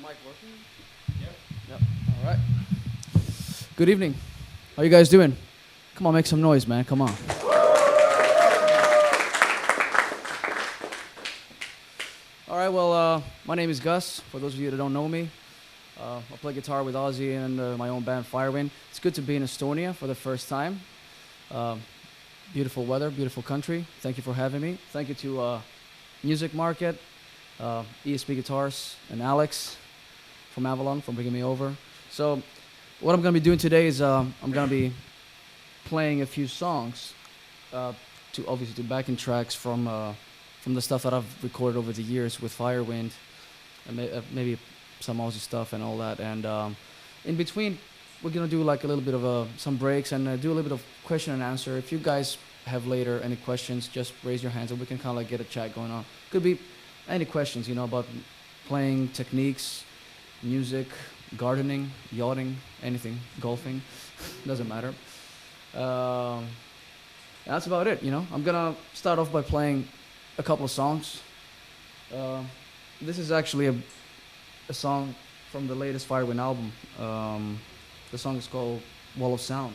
mic working? Yep. All right. Good evening. How you guys doing? Come on, make some noise, man. Come on. All right. Well, my name is Gus. For those of you that don't know me, I play guitar with Ozzy and my own band Firewind. It's good to be in Estonia for the first time. Beautiful weather, beautiful country. Thank you for having me. Thank you to Music Market, ESP Guitars, and Alex from Avalon for bringing me over. So what I'm going to be doing today is I'm going to be playing a few songs to obviously to backing tracks from the stuff that I've recorded over the years with Firewind, and maybe some Aussie stuff and all that. And in between, we're going to do like a little bit of some breaks and do a little bit of question and answer. If you guys have later any questions, just raise your hands and we can kind of like get a chat going on. Could be any questions, you know, about playing techniques, music, gardening, yachting, anything, golfing, doesn't matter. That's about it, you know. I'm gonna start off by playing a couple of songs. This is actually a song from the latest Firewind album. The song is called Wall of Sound.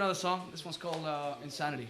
another song. This one's called Insanity.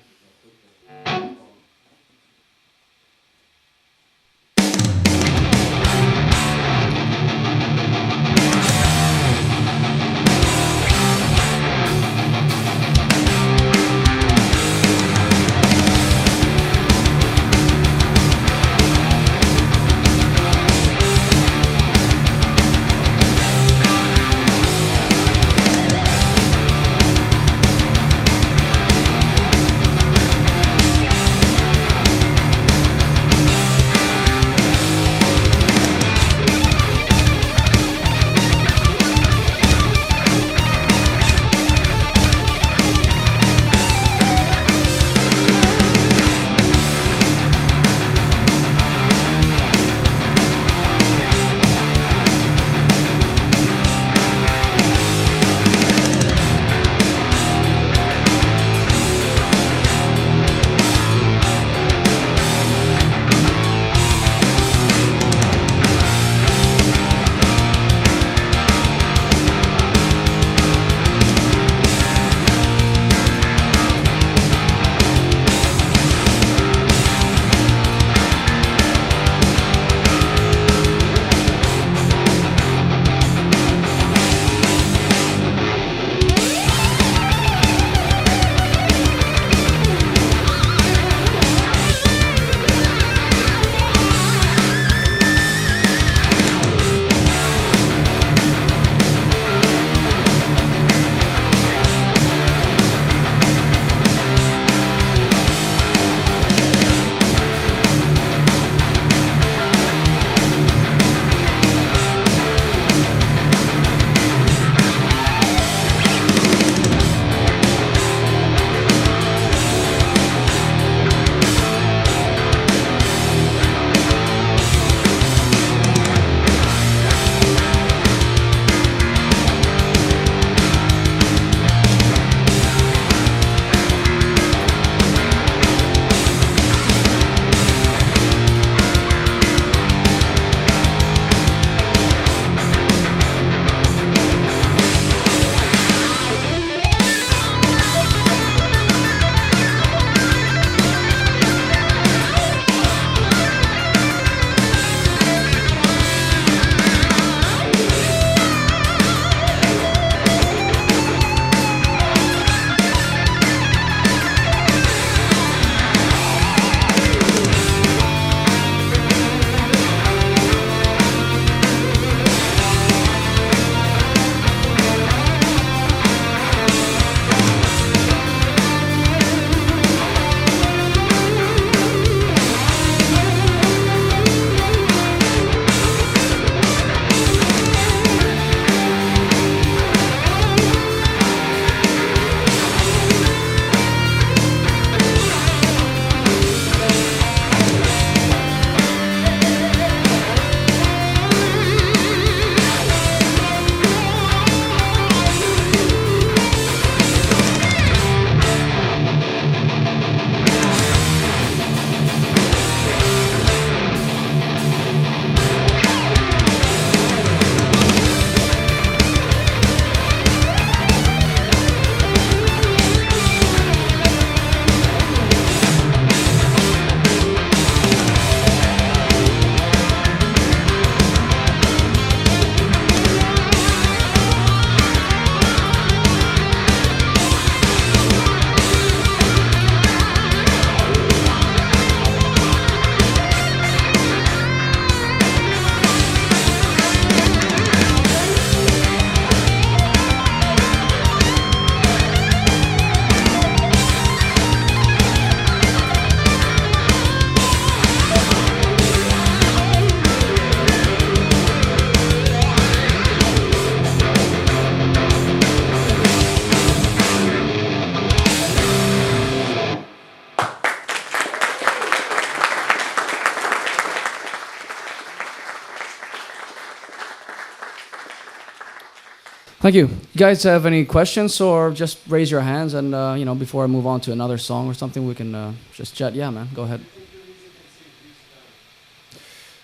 Thank you. You guys have any questions, or just raise your hands, and before I move on to another song or something, we can just chat. Yeah, man, go ahead.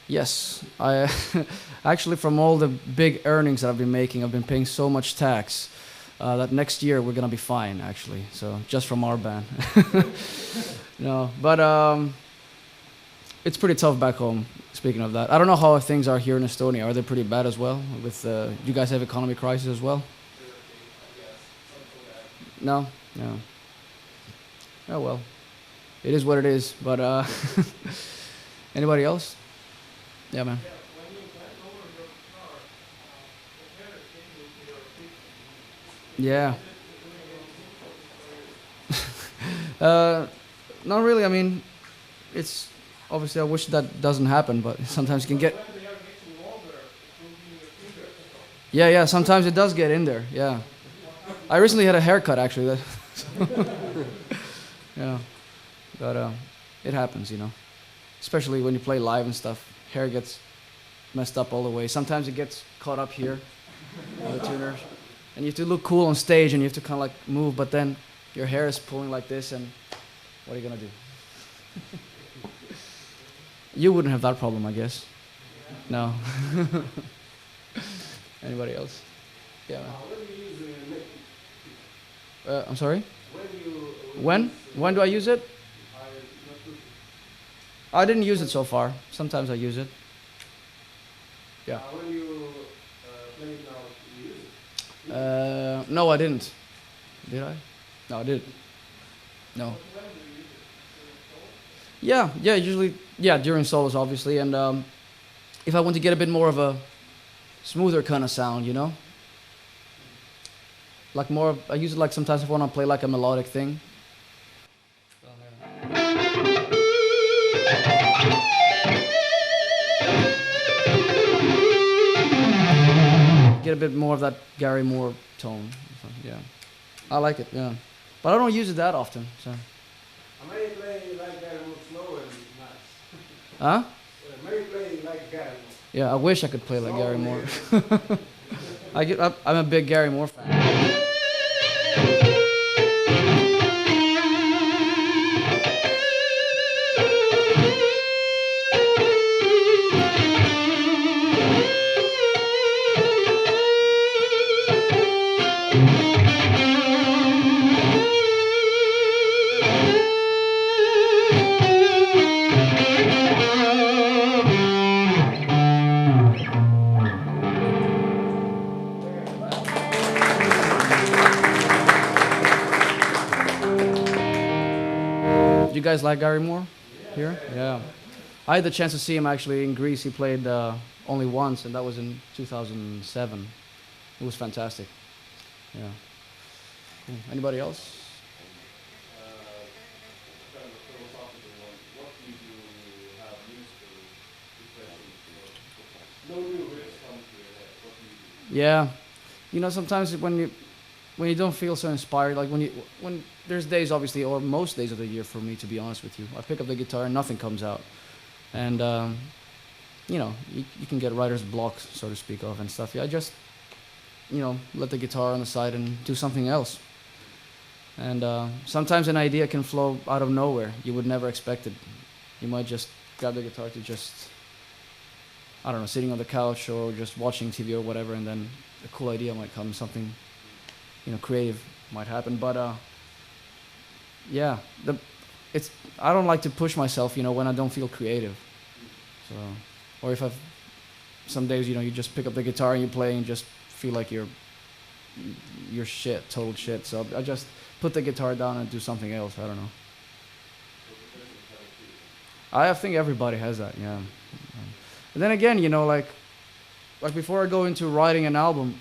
Yes, I actually, from all the big earnings that I've been making, I've been paying so much tax. that next year we're gonna be fine, actually. So just from our band. No, but it's pretty tough back home. Speaking of that, I don't know how things are here in Estonia. Are they pretty bad as well? With you guys have economic crisis as well? No, no. Oh well, it is what it is. But anybody else? Yeah, man. Yeah. Uh, Not really. I mean, it's obviously I wish that doesn't happen, but sometimes you can get. Yeah, yeah. Sometimes it does get in there. Yeah. I recently had a haircut actually. Yeah, but it happens, you know. Especially when you play live and stuff, hair gets messed up all the way. Sometimes it gets caught up here, on the tuners, and you have to look cool on stage, and you have to kind of like move, but then your hair is pulling like this, and what are you gonna do? You wouldn't have that problem, I guess. No. Anybody else? Yeah. I'm sorry? When? When do I use it? I didn't use it so far. Sometimes I use it. Yeah. When you play it now, you use it? No, I didn't. Did I? No, I didn't. No. Yeah, yeah, usually, yeah, during solos, obviously, and if I want to get a bit more of a smoother kind of sound, you know? Like more, I use it like sometimes if I want to play like a melodic thing. Get a bit more of that Gary Moore tone. So, yeah, I like it. Yeah, but I don't use it that often. So. Maybe play like Gary Moore slow and nice. Huh? Maybe play like Gary Moore. Yeah, I wish I could play like Gary Moore. I'm a big Gary Moore fan. Do you guys like Gary Moore here? Yeah. I had the chance to see him actually in Greece. He played only once, and that was in 2007. It was fantastic. Yeah. Cool. Anybody else? Kind of a philosophical one. What do you have musical depression? No new riffs come to your head. What do you do? Yeah. You know, sometimes when you don't feel so inspired, like when there's days obviously, or most days of the year for me, to be honest with you, I pick up the guitar and nothing comes out, and you know, you can get writer's block, so to speak, of and stuff. Yeah, I just, you know, let the guitar on the side and do something else. And sometimes an idea can flow out of nowhere. You would never expect it. You might just grab the guitar to just, I don't know, sitting on the couch or just watching TV or whatever, and then a cool idea might come, something, you know, creative might happen. But yeah, I don't like to push myself, you know, when I don't feel creative. So, or if I've some days, you know, you just pick up the guitar and you play and just feel like you're shit, total shit. So I just put the guitar down and do something else. I don't know. I think everybody has that, yeah. And then again, you know, like before I go into writing an album,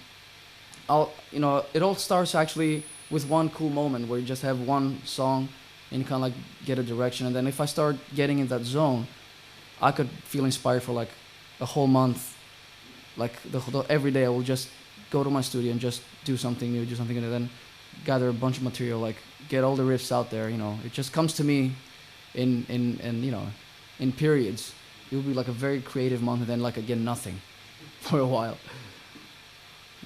you know, it all starts actually with one cool moment where you just have one song and you kind of like get a direction. And then if I start getting in that zone, I could feel inspired for like a whole month. Like every day I will just go to my studio and just do something new, do something, and then gather a bunch of material, like get all the riffs out there, you know. It just comes to me in you know, in periods. It will be like a very creative month and then like again nothing for a while.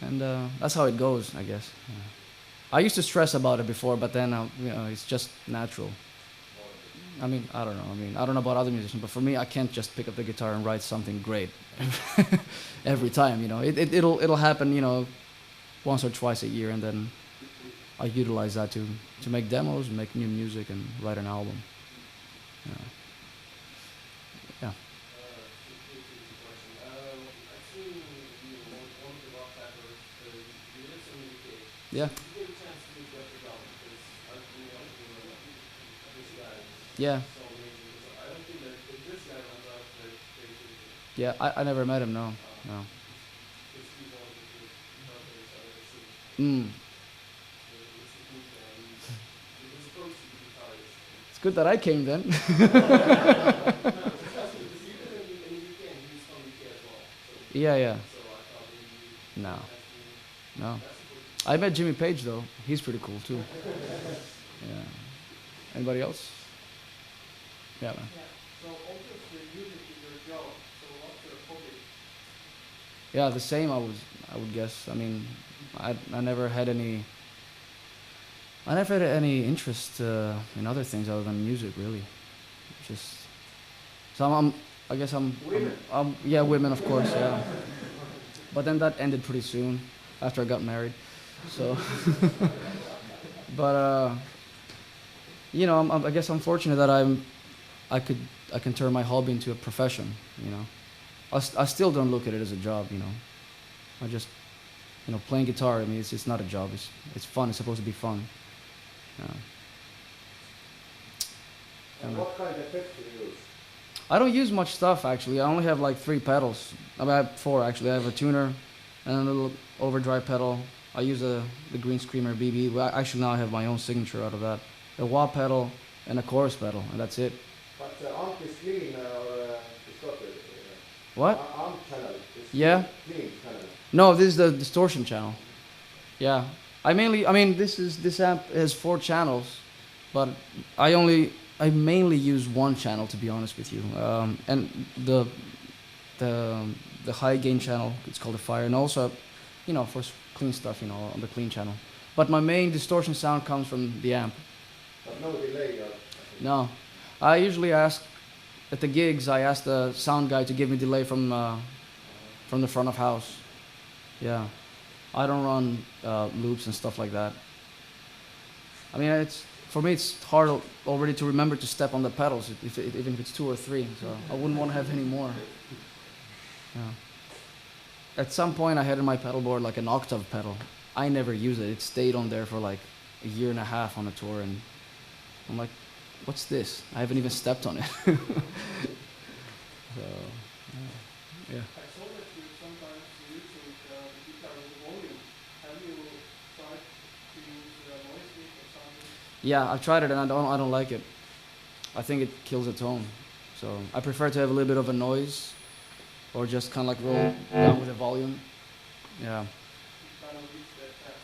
And that's how it goes, I guess. Yeah. I used to stress about it before, but then you know, it's just natural. I mean, I don't know. I don't know about other musicians, but for me, I can't just pick up the guitar and write something great every time. You know, it'll happen. You know, once or twice a year, and then I utilize that to make demos, make new music, and write an album. Yeah. Yeah. Tricky question. I've seen you one of the rock rappers. You live in the UK. Yeah. Did you get a chance to meet Jeffrey Brown? Because I think this guy is Yeah. so amazing. Because I don't think that if this guy runs out, that they should. Yeah. I never met him. No. No. Because he's one of the good rappers I've ever seen. Mm. He's a good guy. He's supposed to be guitarist. It's good that I came then. Yeah. Yeah. No. No. I met Jimmy Page though. He's pretty cool too. Yeah. Anybody else? Yeah, man. So obviously music is your job. So what's your hobby? Yeah, the same. I would guess. I mean, I never had any. I never had any interest in other things other than music, really. Just so I guess Women. yeah, women, of course, yeah. But then that ended pretty soon after I got married. So, but I guess I'm fortunate that I can turn my hobby into a profession. You know, I still don't look at it as a job. You know, I just playing guitar. I mean, it's not a job. It's fun. It's supposed to be fun. Yeah. And what kind of effects do you use? I don't use much stuff actually. I only have like 3 pedals. I mean, I have 4 actually. I have a tuner and a little overdrive pedal. I use the Green Screamer BB. Well, actually now I have my own signature out of that. A wah pedal and a chorus pedal, and that's it. But amp is clean or it's not What? amp channel is Yeah. clean channel. No, this is the distortion channel. Yeah. I mean, this amp has 4 channels, but I mainly use 1 channel to be honest with you. And the high gain channel, it's called a Fire, and also, for clean stuff, on the clean channel. But my main distortion sound comes from the amp. But no delay or No, I usually ask at the gigs. I ask the sound guy to give me delay from the front of house. Yeah, I don't run loops and stuff like that. I mean, for me it's hard already to remember to step on the pedals, even if it's 2 or 3. So I wouldn't want to have any more. Yeah. At some point, I had in my pedal board like an octave pedal. I never used it. It stayed on there for like a year and a half on a tour, and I'm like, what's this? I haven't even stepped on it. So, yeah. I saw that you sometimes using the guitar with volume. Have you tried to use noise gate or something? Yeah, I've tried it and I don't like it. I think it kills the tone. So I prefer to have a little bit of a noise, or just kind of like roll down with the volume. Yeah. It kind of beats the attack.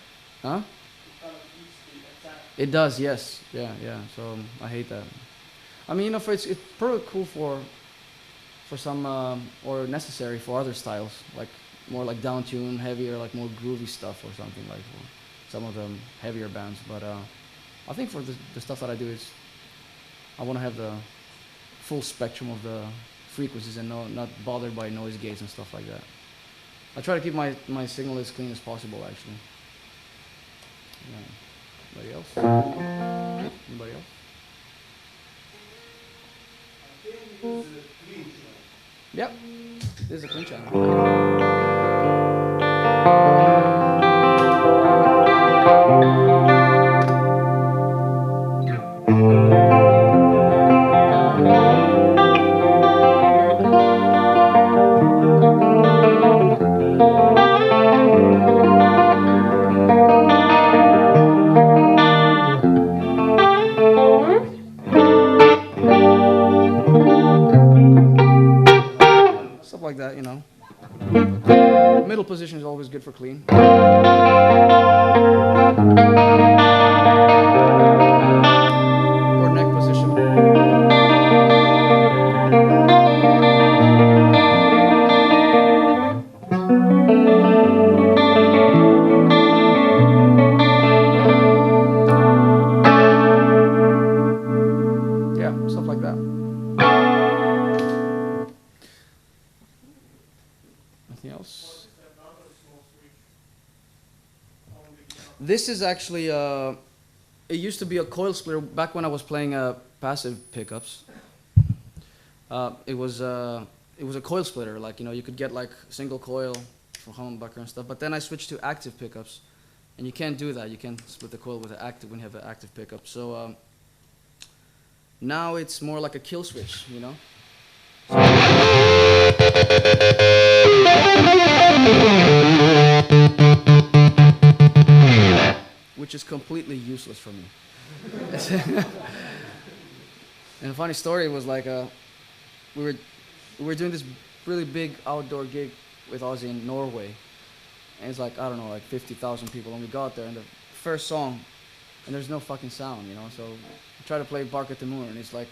Huh? It kind of beats the attack. It does, yes. Yeah, yeah. So I hate that. I mean, it's pretty cool for some or necessary for other styles, like more like down tune, heavier, like more groovy stuff or something, like for some of the heavier bands. But I think for the stuff that I do, I want to have the full spectrum of the frequencies and not bothered by noise gates and stuff like that. I try to keep my signal as clean as possible, actually. Yeah. Anybody else? Anybody else? I think it is a clean channel. Yep. This is a clean channel. Stuff like that, Middle position is always good for clean. Or neck position. Yeah, stuff like that. Anything else? This is actually, it used to be a coil splitter back when I was playing passive pickups. It was a coil splitter, like, you know, you could get like single coil for humbucker and stuff. But then I switched to active pickups, and you can't do that. You can't split the coil with an active when you have an active pickup. So now it's more like a kill switch, you know. Which is completely useless for me. And a funny story was like, we were we were doing this really big outdoor gig with Ozzy in Norway, and it's like, I don't know, like 50,000 people, and we got there, and the first song, and there's no fucking sound, you know. So we try to play Bark at the Moon, and it's like,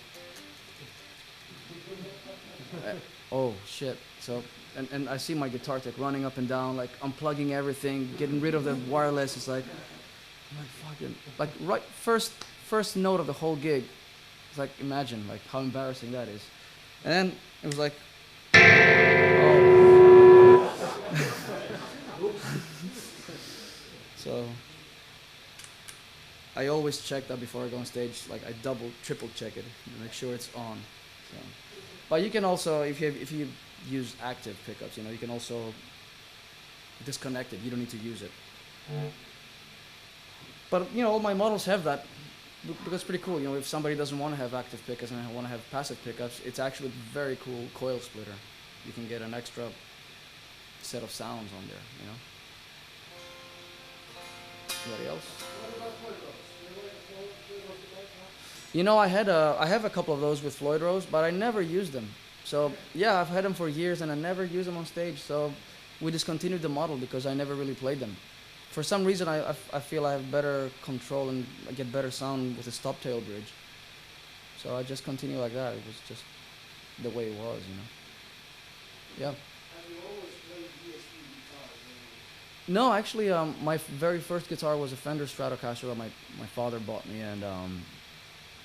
oh shit. So and I see my guitar tech running up and down, like unplugging everything, getting rid of the wireless. It's like, I'm like fucking, like right first note of the whole gig. It's like, imagine like how embarrassing that is. And then it was like, oh. So I always check that before I go on stage. Like I double, triple check it to make sure it's on. So. But you can also, if you use active pickups, you know, you can also disconnect it. You don't need to use it. But you know, all my models have that, because it's pretty cool. You know, if somebody doesn't want to have active pickups and want to have passive pickups, it's actually a very cool coil splitter. You can get an extra set of sounds on there. You know. Anybody else? You know, I have a couple of those with Floyd Rose, but I never used them. So yeah, I've had them for years, and I never used them on stage. So we discontinued the model because I never really played them. For some reason, I feel I have better control and I get better sound with a stop tail bridge. So I just continue like that. It was just the way it was, you know. Yeah. Have you always played ESP guitars? No, actually, my very first guitar was a Fender Stratocaster that my father bought me, and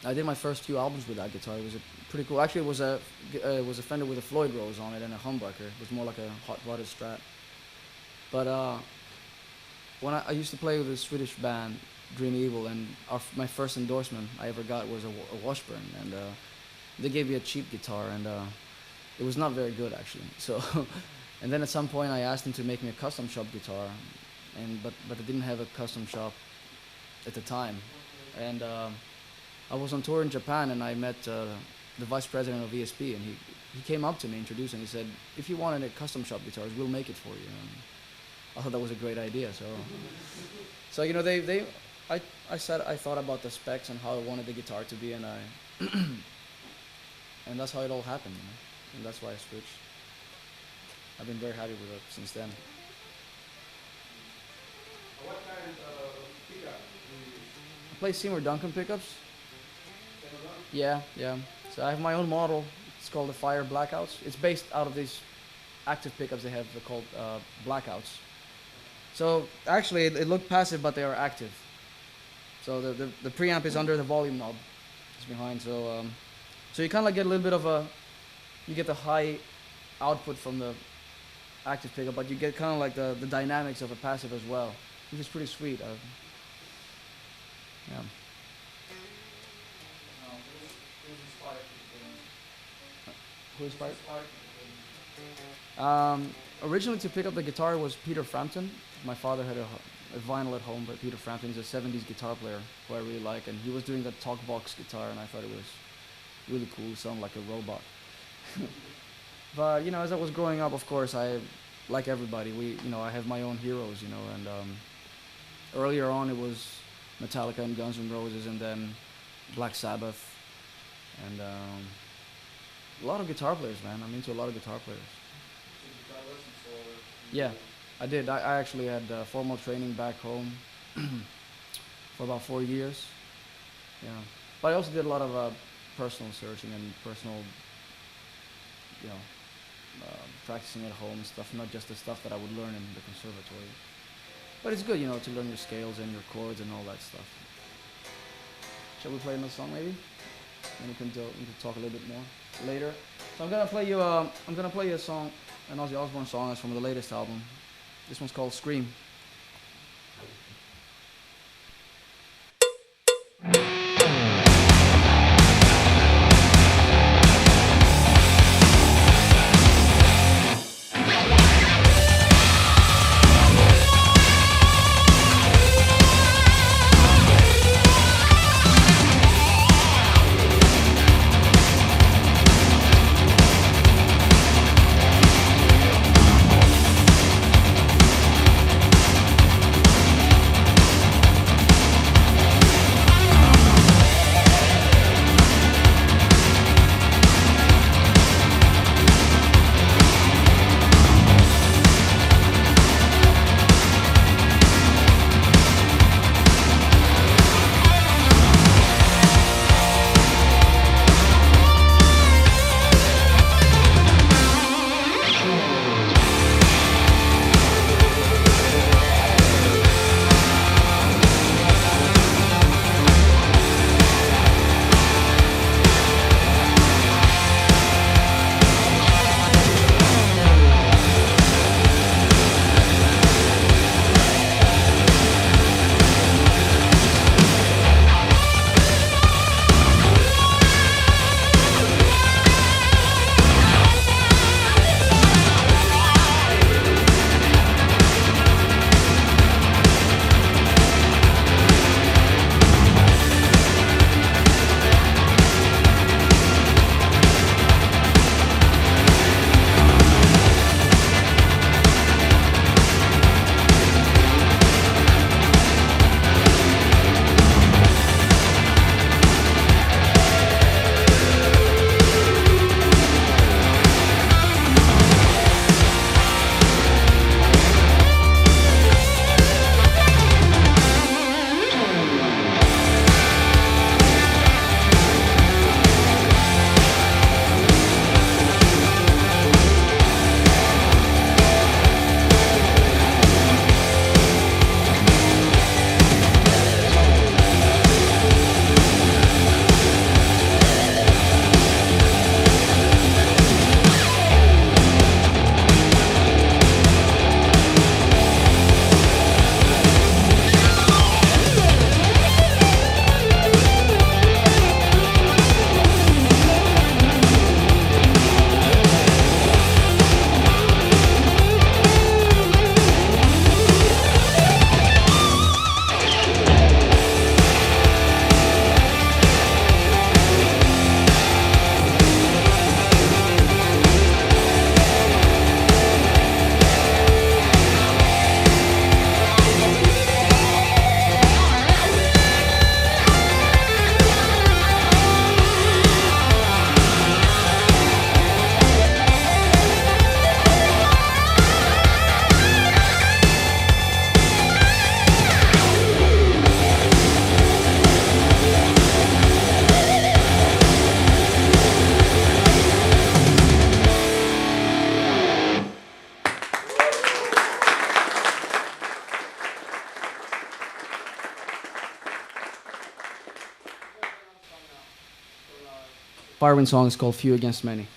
I did my first few albums with that guitar. It was pretty cool. Actually, it was a Fender with a Floyd Rose on it and a humbucker. It was more like a hot-rodded Strat. But when I used to play with a Swedish band, Dream Evil, and my first endorsement I ever got was a Washburn, and they gave me a cheap guitar, and it was not very good actually. So, and then at some point I asked them to make me a custom shop guitar, but they didn't have a custom shop at the time, and I was on tour in Japan, and I met the vice president of ESP, and he came up to me, introduced, and he said, "If you wanted a custom shop guitars, we'll make it for you." And I thought that was a great idea. So you know, I thought about the specs and how I wanted the guitar to be, and and that's how it all happened, you know? And that's why I switched. I've been very happy with it since then. What kind of pickup do you use? I play Seymour Duncan pickups. Seymour Duncan? Yeah. So I have my own model. It's called the Fire Blackouts. It's based out of these active pickups they have. They're called Blackouts. So actually, it looked passive, but they are active. So the preamp is under the volume knob. It's behind. So you kind of get a little bit of you get the high output from the active pickup, but you get kind of like the dynamics of a passive as well, which is pretty sweet. Yeah. Who's inspired you? Who inspired? Inspired you? Originally to pick up the guitar was Peter Frampton. My father had a vinyl at home, but Peter Frampton is a 70s guitar player who I really like, and he was doing that talk box guitar, and I thought it was really cool. It sounded like a robot. But you know, as I was growing up, of course, like everybody, I have my own heroes, you know, and earlier on it was Metallica and Guns N' Roses, and then Black Sabbath, and a lot of guitar players, man. I'm into a lot of guitar players. Yeah, I did. I actually had formal training back home for about 4 years. Yeah, but I also did a lot of personal searching and personal, you know, practicing at home and stuff, not just the stuff that I would learn in the conservatory. But it's good, you know, to learn your scales and your chords and all that stuff. Shall we play another song, maybe? And we can talk a little bit more later. So I'm gonna play you a song, an Ozzy Osbourne song. It's from the latest album. This one's called Scream. Firewind song is called Few Against Many.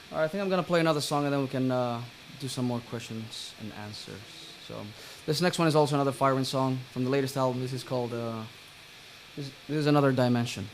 All right, I think I'm gonna play another song and then we can do some more questions and answers. So this next one is also another Firewind song from the latest album. This is called this is Another Dimension.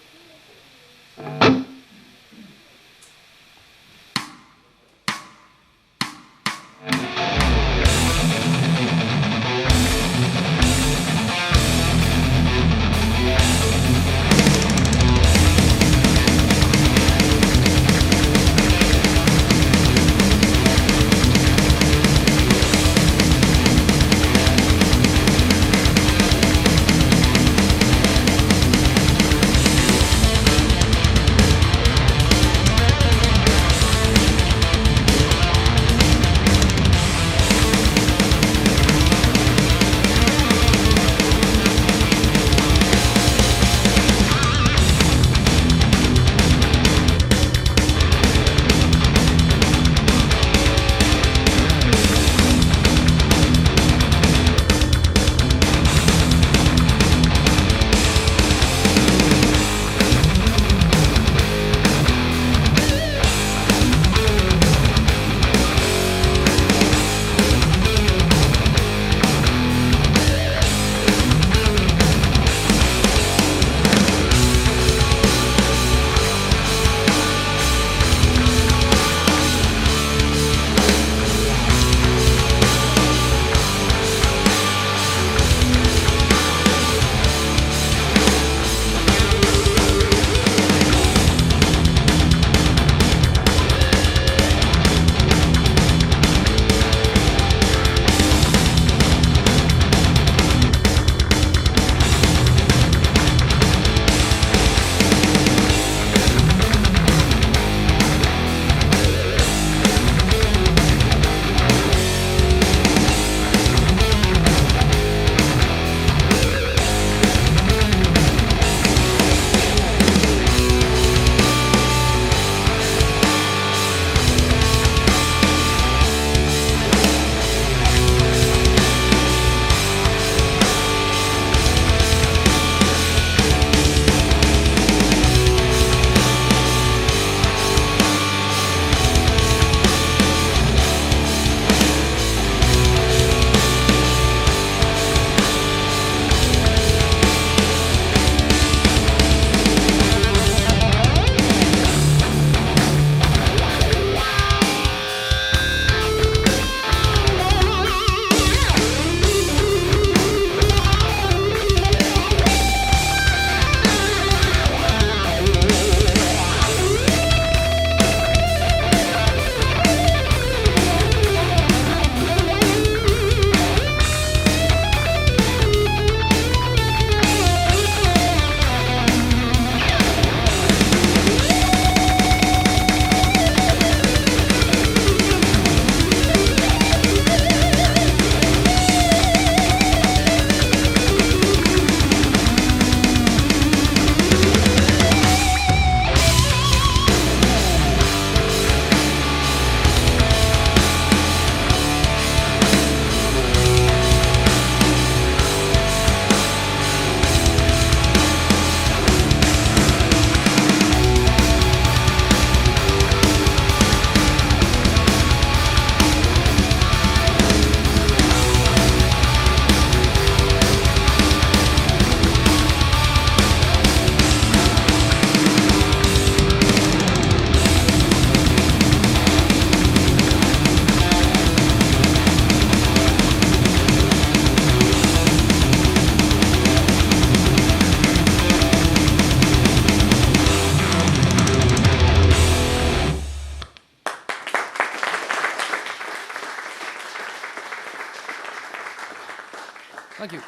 Thank you.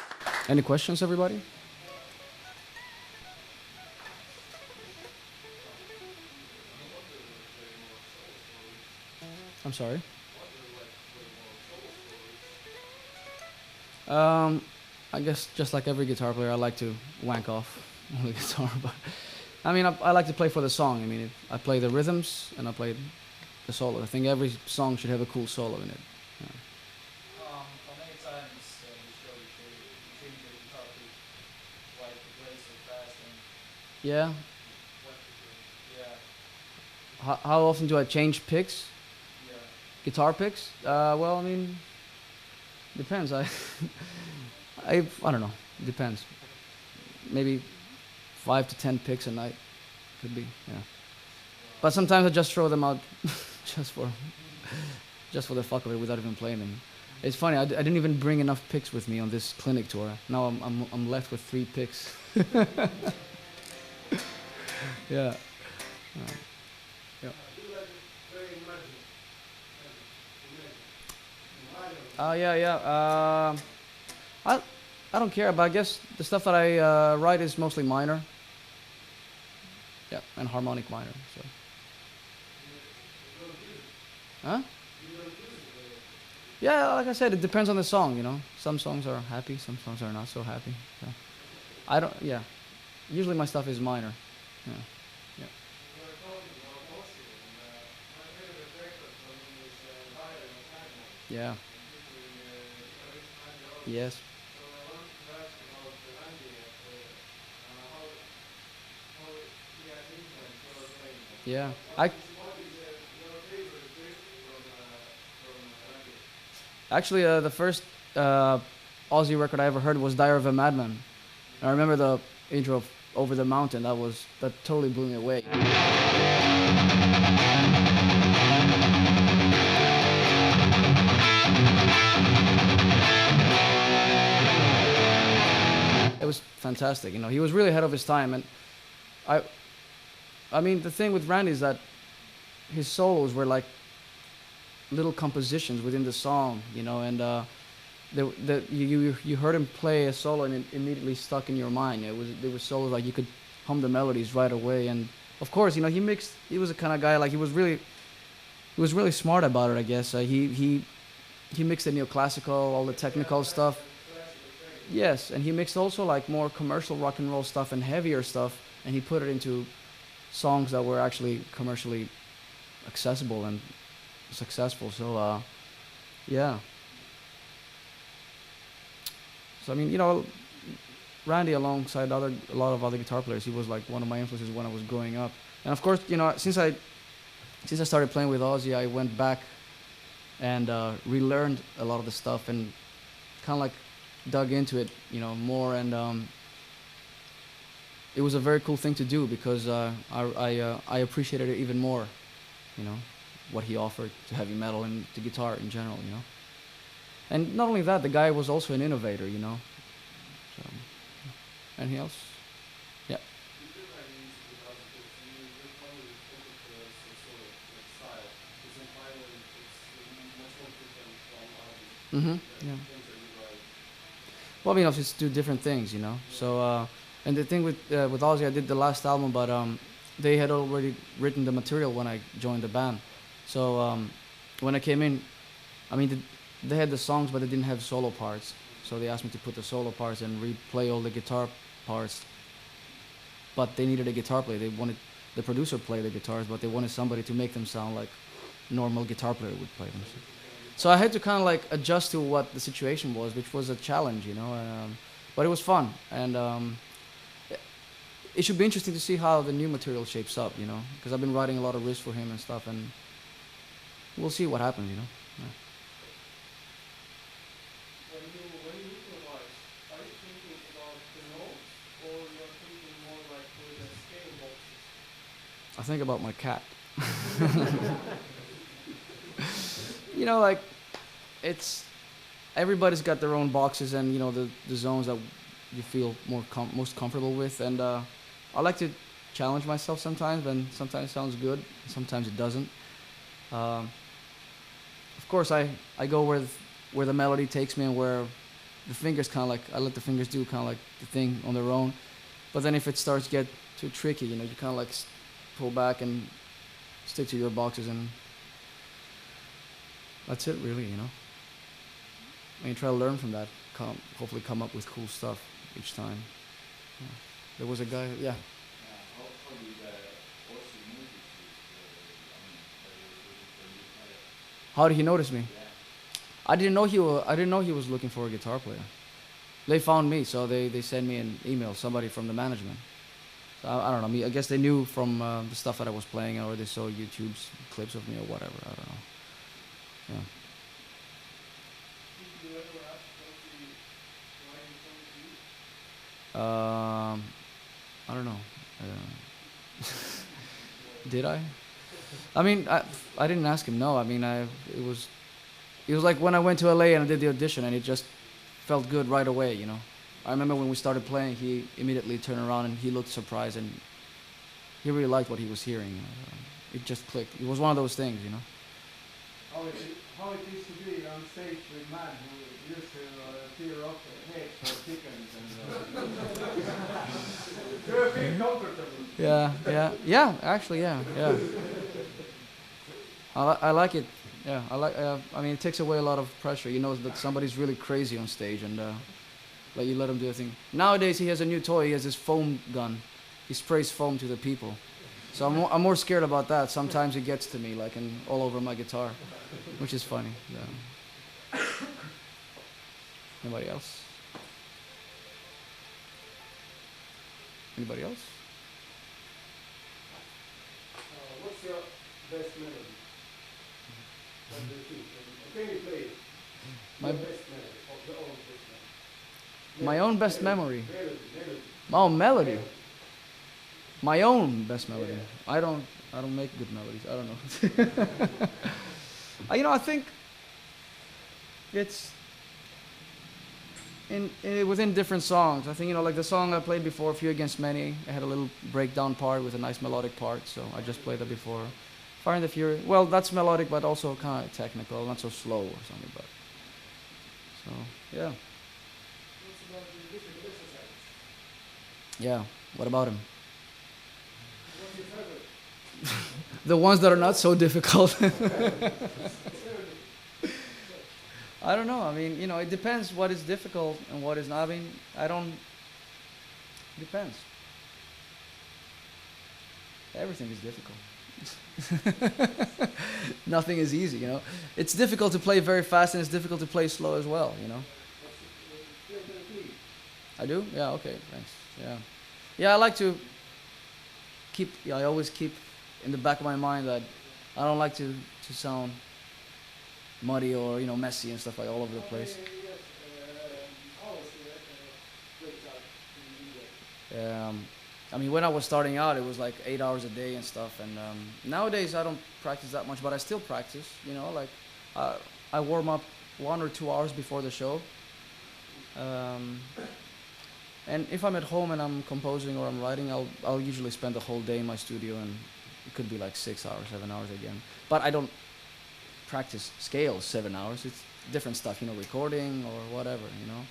Any questions, everybody? I'm sorry. Um, I guess just like every guitar player, I like to wank off on the guitar. But I mean, I like to play for the song. I mean, I play the rhythms and I play the solo. I think every song should have a cool solo in it. Yeah. How many times you show you change your guitar pick, why to play so fast and Yeah. what to do? Yeah, How often do I change picks? yeah. Guitar picks? Well, I mean, depends. I don't know. Depends. Maybe 5 to 10 picks a night. Could be. Yeah. But sometimes I just throw them out, just for just for the fuck of it, without even playing them. It's funny. I didn't even bring enough picks with me on this clinic tour. Now I'm left with 3 picks. Yeah. Yeah. Yeah, yeah. I I don't care, but I guess the stuff that I write is mostly minor. Yeah, and harmonic minor. So. Huh? Yeah, like I said, it depends on the song. You know, some songs are happy, some songs are not so happy. So. I don't. Yeah. Usually my stuff is minor. Yeah. Yeah. Yeah. Yes. Yeah. I actually the first Aussie record I ever heard was "Diary of a Madman." I remember the intro of "Over the Mountain." That totally blew me away. It was fantastic. You know, he was really ahead of his time, and I I mean the thing with Randy is that his solos were like little compositions within the song, you know, and you heard him play a solo and it immediately stuck in your mind. There was solos like you could hum the melodies right away, and of course, you know, he was a kind of guy like he was really smart about it, I guess. He mixed the neoclassical, all the technical stuff. Yes, and he mixed also like more commercial rock and roll stuff and heavier stuff, and he put it into songs that were actually commercially accessible and successful. So yeah. So I mean, you know, Randy alongside a lot of other guitar players, he was like one of my influences when I was growing up. And of course, you know, since I started playing with Ozzy, I went back and relearned a lot of the stuff and kind of like dug into it, you know, more. And it was a very cool thing to do because I appreciated it even more, you know, what he offered to heavy metal and to guitar in general, you know. And not only that, the guy was also an innovator, you know. So, anything else? Yeah. Mhm. Yeah. Well, I mean, I just do different things, you know. So, and the thing with Ozzy, I did the last album, but they had already written the material when I joined the band. So when I came in, I mean, they had the songs, but they didn't have solo parts. So they asked me to put the solo parts and replay all the guitar parts. But they needed a guitar player. They wanted the producer play the guitars, but they wanted somebody to make them sound like normal guitar player would play them. So I had to kind of like adjust to what the situation was, which was a challenge, you know. But it was fun, and it should be interesting to see how the new material shapes up, you know, because I've been writing a lot of riffs for him and stuff, and we'll see what happens, you know. Yeah. When you improvise, are you thinking about the notes or you're thinking more like with the scale boxes? I think about my cat. You know, like it's everybody's got their own boxes and you know the zones that you feel most comfortable with, and I like to challenge myself sometimes, and sometimes it sounds good, sometimes it doesn't. Of course, I go where the melody takes me and the fingers kind of like I let the fingers do kind of like the thing on their own. But then if it starts to get too tricky, you know, you kind of like pull back and stick to your boxes, and that's it, really, you know. And you try to learn from that, hopefully come up with cool stuff each time. Yeah. There was a guy, yeah. How did Ossi notice you? That he was looking for a new player? How did he notice me? Yeah. I didn't know he was looking for a guitar player. They found me, so they sent me an email, somebody from the management. So I don't know. I guess they knew from the stuff that I was playing, or they saw YouTube's clips of me or whatever. I don't know. Yeah. Did you ever ask Ozzy why he chose you? I don't know. Did I? I mean, I didn't ask him. No, I mean, it was like when I went to LA and I did the audition, and it just felt good right away, you know. I remember when we started playing, he immediately turned around and he looked surprised, and he really liked what he was hearing. It just clicked. It was one of those things, you know. How it is to be on stage with man who used to tear off heads for chickens and you're being comfortable. Yeah. Actually, yeah. I like it. Yeah, I mean, it takes away a lot of pressure. You know that somebody's really crazy on stage, and like you let him do a thing. Nowadays, he has a new toy. He has this foam gun. He sprays foam to the people. So I'm more scared about that. Sometimes it gets to me, like, all over my guitar, which is funny. Yeah. Anybody else? Anybody else? What's your best melody? What do you think? Can you play it? My Your best melody, of your own best melody. My own best memory. Melody. Oh, melody. My own best melody. Yeah. I don't make good melodies. I don't know. You know, I think it's within different songs. I think, you know, like the song I played before, Few Against Many, I had a little breakdown part with a nice melodic part, so I just played that before. Fire and the Fury, well, that's melodic, but also kind of technical, not so slow or something, but, so, yeah. What's about the different exercises? Yeah, what about him? What's your favorite? The ones that are not so difficult. I don't know. I mean, you know, it depends what is difficult and what is not. I mean, depends. Everything is difficult. Nothing is easy, you know. It's difficult to play very fast, and it's difficult to play slow as well, you know. I do? Yeah, okay, thanks. Yeah. Yeah, I like to I always keep in the back of my mind that I don't like to sound muddy or, you know, messy and stuff like all over the place. I mean, when I was starting out, it was like 8 hours a day and stuff, and nowadays I don't practice that much, but I still practice, you know, like I warm up 1 or 2 hours before the show. And if I'm at home and I'm composing or I'm writing, I'll usually spend the whole day in my studio, and it could be like 6 hours, 7 hours again. But I don't practice scales 7 hours. It's different stuff, you know, recording or whatever, you know.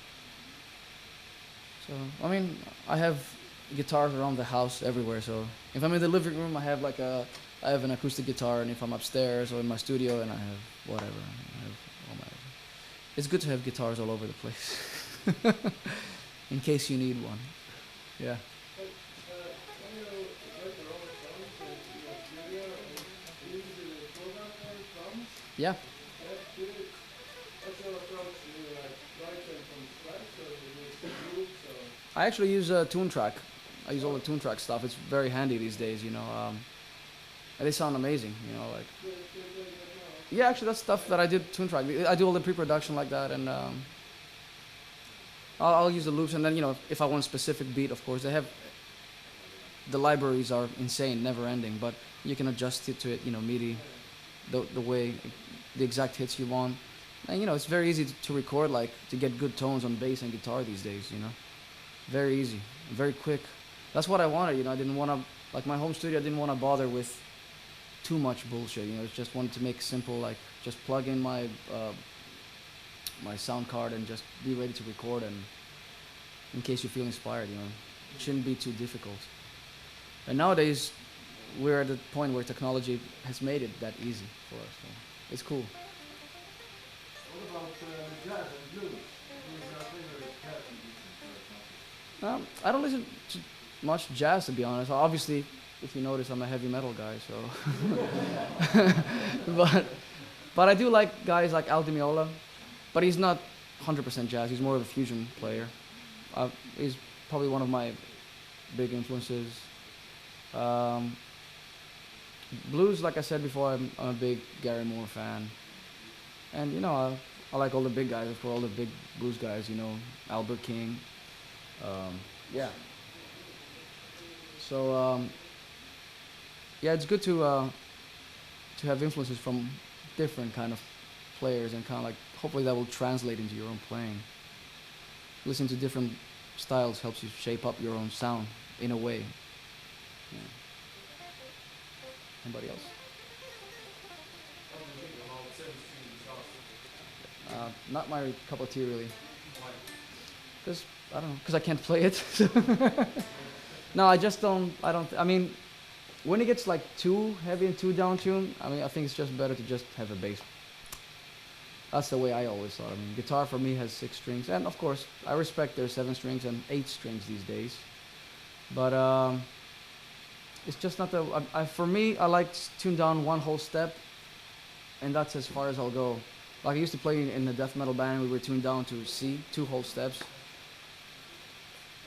So, I mean, I have guitars around the house everywhere. So if I'm in the living room, I have an acoustic guitar, and if I'm upstairs or in my studio, and I have whatever. I have all my. It's good to have guitars all over the place, in case you need one. Yeah. Yeah. I actually use a tune track. I use all the tune track stuff. It's very handy these days, you know. And they sound amazing, you know. Like, yeah, actually, that's stuff that I did tune track. I do all the pre-production like that, and I'll use the loops. And then, you know, if I want a specific beat, of course, the libraries are insane, never-ending. But you can adjust it to it, you know, MIDI, the way, the exact hits you want. And, you know, it's very easy to record, like, to get good tones on bass and guitar these days, you know. Very easy, very quick. That's what I wanted, you know. I didn't want to, like my home studio, I didn't want to bother with too much bullshit, you know. I just wanted to make simple, like, just plug in my my sound card and just be ready to record. And in case you feel inspired, it shouldn't be too difficult. And nowadays, we're at the point where technology has made it that easy for us. So it's cool. What about jazz and blues? Who is your favorite jazz musician? I don't listen to much jazz, to be honest. Obviously, if you notice, I'm a heavy metal guy, so. but I do like guys like Al Di Meola, but he's not 100% jazz. He's more of a fusion player. He's probably one of my big influences. Blues, like I said before, I'm a big Gary Moore fan. And, I like all the big guys, for all the big blues guys, Albert King. Yeah. So, yeah, it's good to have influences from different kind of players and kind of like, hopefully that will translate into your own playing. Listening to different styles helps you shape up your own sound in a way. Yeah. Anybody else? Not my cup of tea, really. Because, I don't know, because I can't play it. No, I mean, when it gets like too heavy and too down-tuned, I think it's just better to just have a bass. That's the way I always thought. Guitar for me has 6 strings, and of course, I respect there's 7 strings and 8 strings these days. But it's just not for me, I like to tune down one whole step, and that's as far as I'll go. Like I used to play in a death metal band, we were tuned down to C, 2 whole steps.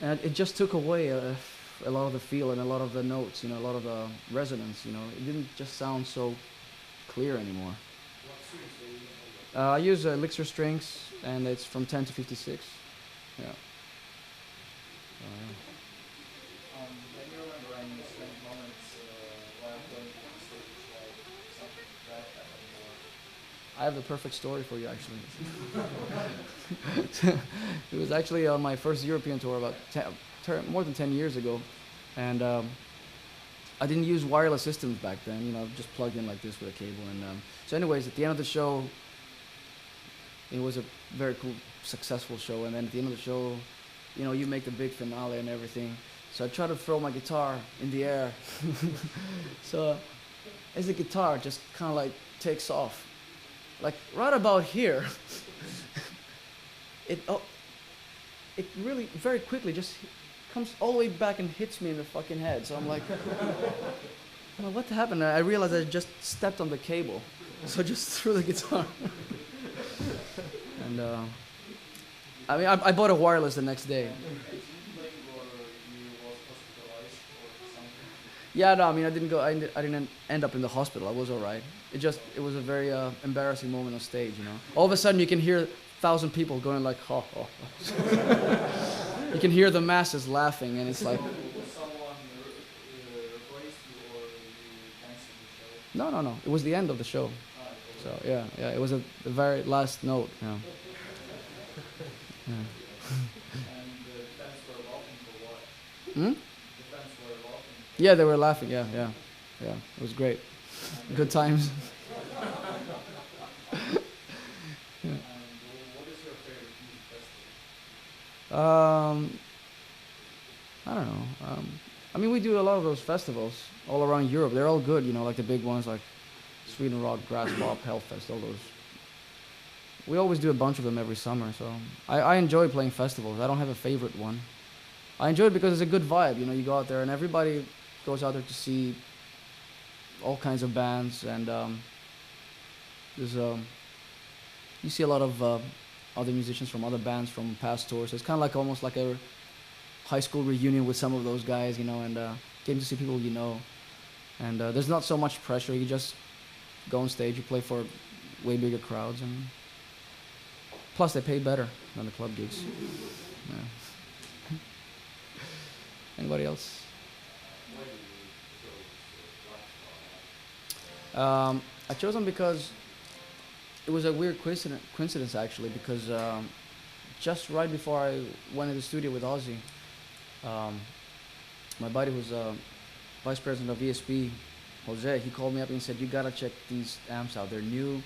And it just took away a lot of the feel and a lot of the notes, a lot of the resonance, It didn't just sound so clear anymore. I use Elixir strings, and it's from 10 to 56. Yeah. Can you remember any strange moments while playing on stage, like something bad happened, or? I have the perfect story for you, actually. It was actually on my first European tour about more than 10 years ago, and I didn't use wireless systems back then. Just plugged in like this with a cable. And so, anyways, at the end of the show, it was a very cool, successful show. And then at the end of the show, you make the big finale and everything. So I try to throw my guitar in the air. So as the guitar just kind of like takes off, like right about here, it really very quickly just comes all the way back and hits me in the fucking head. So I'm like, well, what happened? I realized I just stepped on the cable, so I just threw the guitar. And I bought a wireless the next day. Yeah, no, I didn't go. I didn't end up in the hospital. I was all right. It was a very embarrassing moment on stage. All of a sudden you can hear 1,000 people going like, ha, ha, ha. You can hear the masses laughing, and it's like. Was someone replaced you, or you canceled the show? No. It was the end of the show. So yeah, it was the very last note. Yeah. And the fans were laughing for what? Hmm? The fans were laughing. Yeah, they were laughing. Yeah. It was great. Good times. And what is your favorite music festival? I don't know. We do a lot of those festivals all around Europe. They're all good, like the big ones like Sweden Rock, Grass Bop, Hellfest, all those. We always do a bunch of them every summer, so I enjoy playing festivals. I don't have a favorite one. I enjoy it because it's a good vibe, you go out there and everybody goes out there to see all kinds of bands, and you see a lot of other musicians from other bands from past tours. So it's kind of like almost like a high school reunion with some of those guys, and getting to see people you know. And there's not so much pressure. You just go on stage, you play for way bigger crowds, and plus they pay better than the club gigs. Yeah. Anybody else? I chose them because it was a weird coincidence actually, because just right before I went into the studio with Ozzy, my buddy who's vice president of ESP, Jose, he called me up and said, you gotta check these amps out. They're new,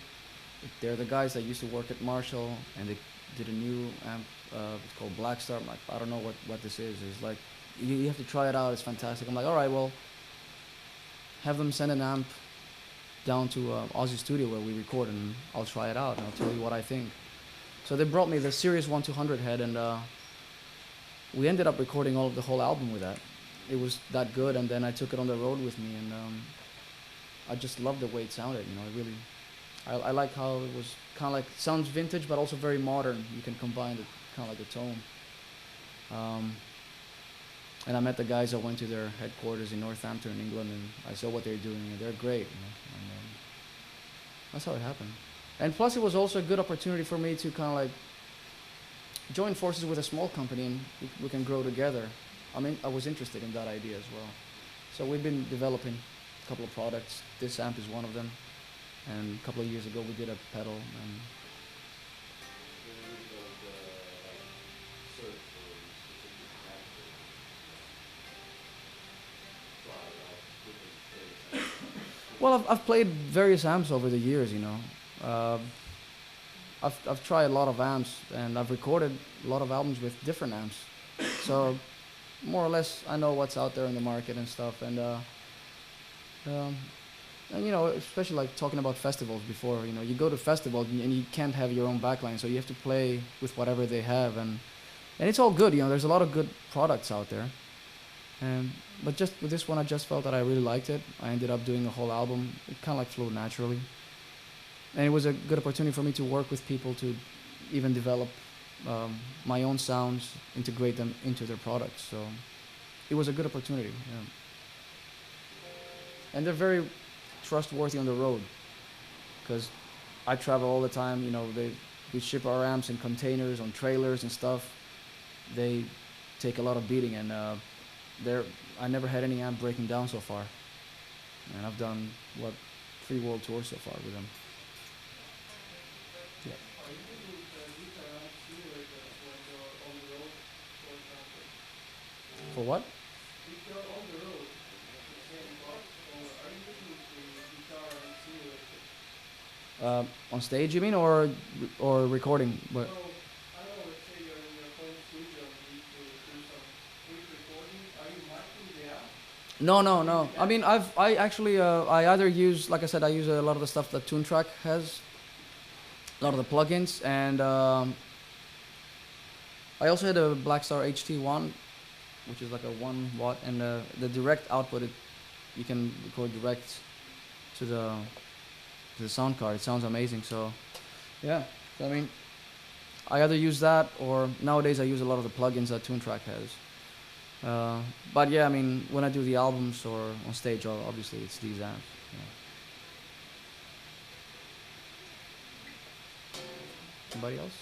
They're the guys that used to work at Marshall, and they did a new amp. It's called Black Star. I'm like, I don't know what this is. It's like, you have to try it out. It's fantastic. I'm like, all right, well, have them send an amp down to Ozzy's studio where we record, and I'll try it out, and I'll tell you what I think. So they brought me the Series 1200 head, and we ended up recording the whole album with that. It was that good, and then I took it on the road with me, and I just loved the way it sounded. You know, it really, I like how it was kind of like, sounds vintage, but also very modern. You can combine the kind of like the tone. And I met the guys. I went to their headquarters in Northampton, in England, and I saw what they're doing, and they're great. You know? And, that's how it happened. And plus, it was also a good opportunity for me to kind of like join forces with a small company, and we can grow together. I mean, I was interested in that idea as well. So we've been developing a couple of products. This amp is one of them. And a couple of years ago, we did a pedal. And well, I've played various amps over the years, you know. I've tried a lot of amps, and I've recorded a lot of albums with different amps. So more or less, I know what's out there in the market and stuff. And you know, especially like talking about festivals before, you know, you go to festivals and you can't have your own backline, so you have to play with whatever they have, and it's all good, you know. There's a lot of good products out there. But just with this one, I just felt that I really liked it. I ended up doing a whole album. It kind of like flowed naturally. And it was a good opportunity for me to work with people to even develop my own sounds, integrate them into their products. So it was a good opportunity. Yeah. And they're very trustworthy on the road, because I travel all the time. You know, we ship our amps in containers on trailers and stuff. They take a lot of beating, and I never had any amp breaking down so far. And I've done 3 world tours so far with them. Yeah. Are you using the guitar amp simulator when you're on the road, for example? For what? If you're on the road, like the same part, or are you using the guitar amp simulator? On stage, you mean, or recording? But So, I don't know, let's say you're in your home studio and you need to do some quick recording. Are you miking the amp? No. I mean, I actually I either use, like I said, I use a lot of the stuff that TuneTrack has, a lot of the plugins, and I also had a Blackstar HT1, which is like a 1 watt, and the direct output, you can record direct to the sound card. It sounds amazing. So yeah, I mean, I either use that, or nowadays I use a lot of the plugins that TuneTrack has. But yeah, I mean, when I do the albums or on stage, obviously it's these amps. Yeah. Anybody else?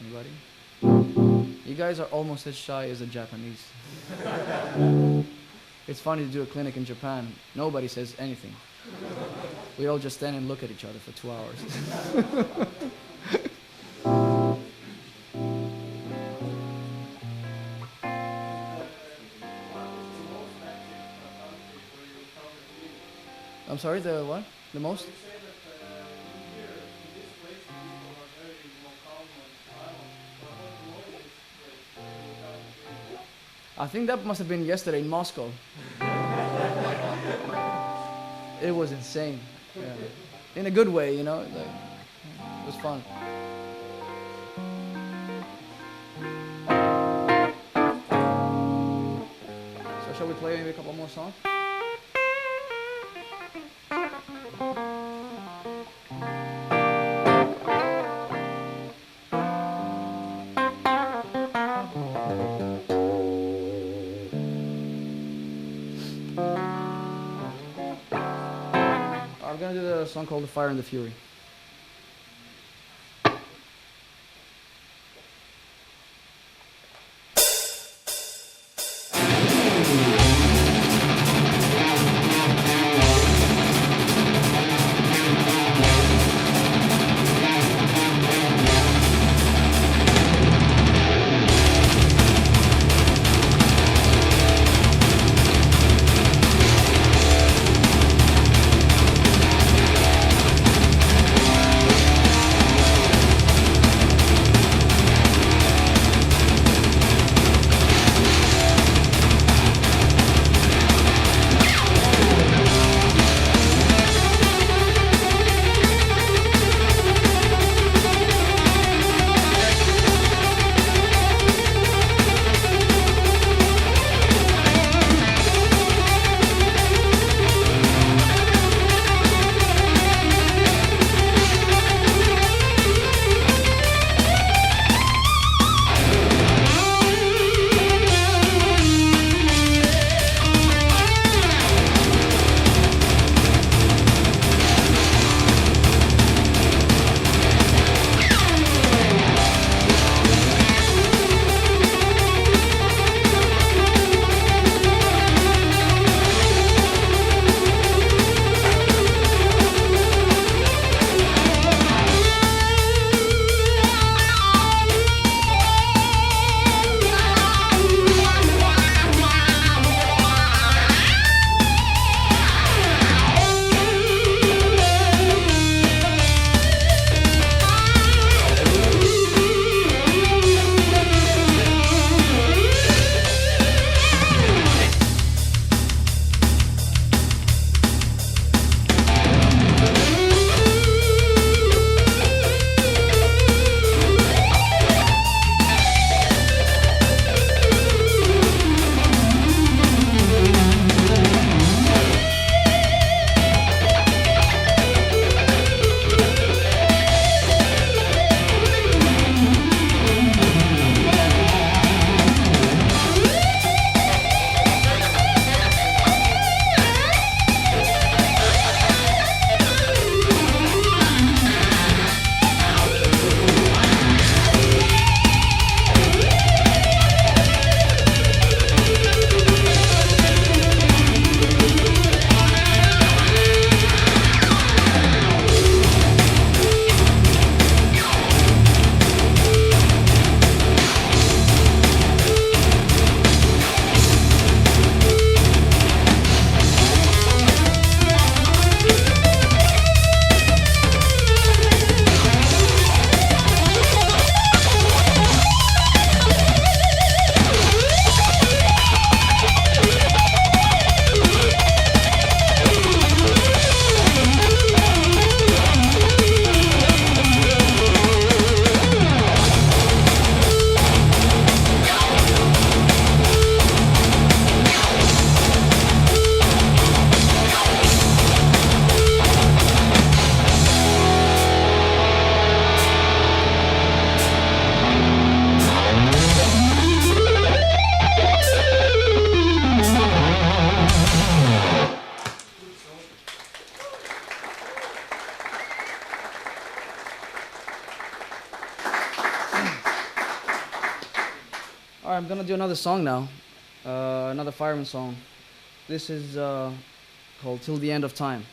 Anybody? You guys are almost as shy as the Japanese. It's funny to do a clinic in Japan. Nobody says anything. We all just stand and look at each other for 2 hours. I'm sorry, the what? The most? You say that in here, in this place, people are very more calm and silent. But what about this place? I think that must have been yesterday in Moscow. It was insane. Yeah. In a good way, you know. Like, it was fun. So shall we play maybe a couple more songs? I'm gonna do the song called "The Fire and the Fury." All right, I'm gonna do another song now. Another fireman song. This is called "Till the End of Time."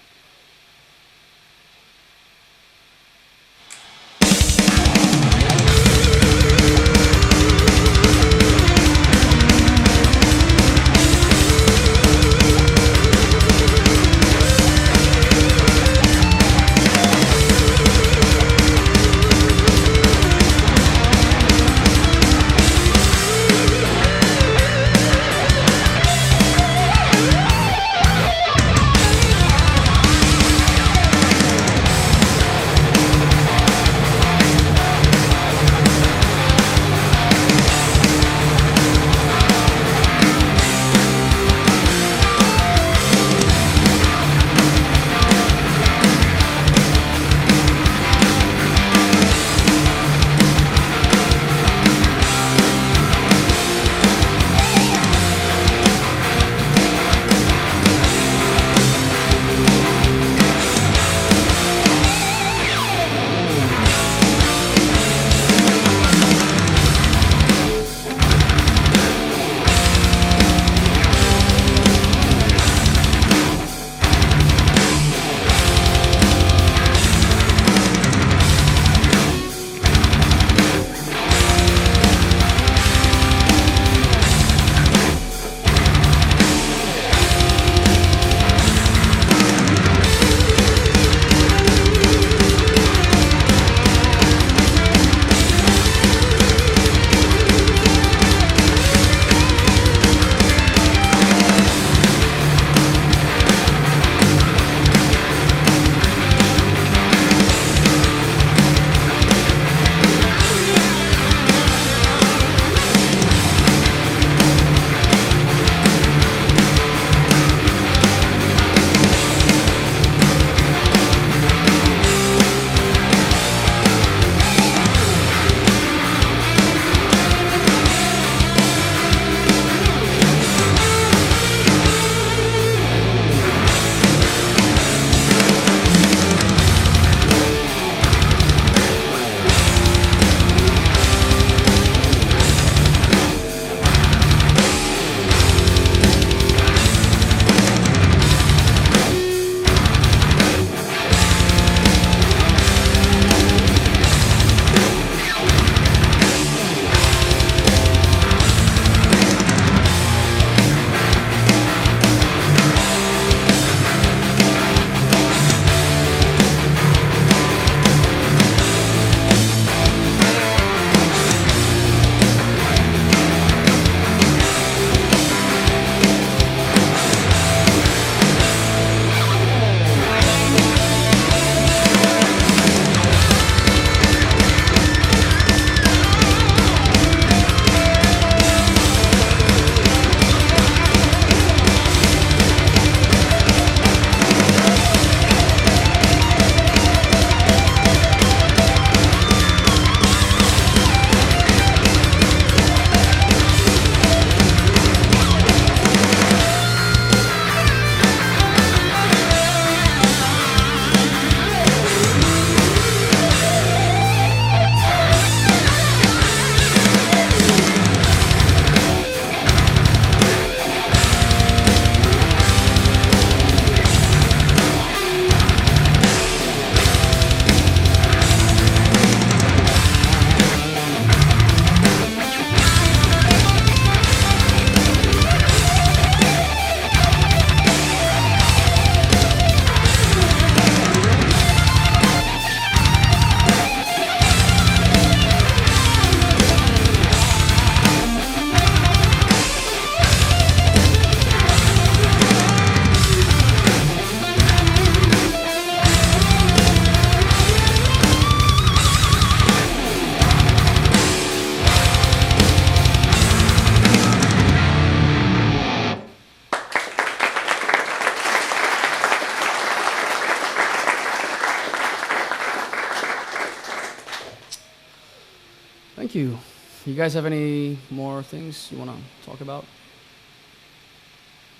Thank you. You guys have any more things you want to talk about?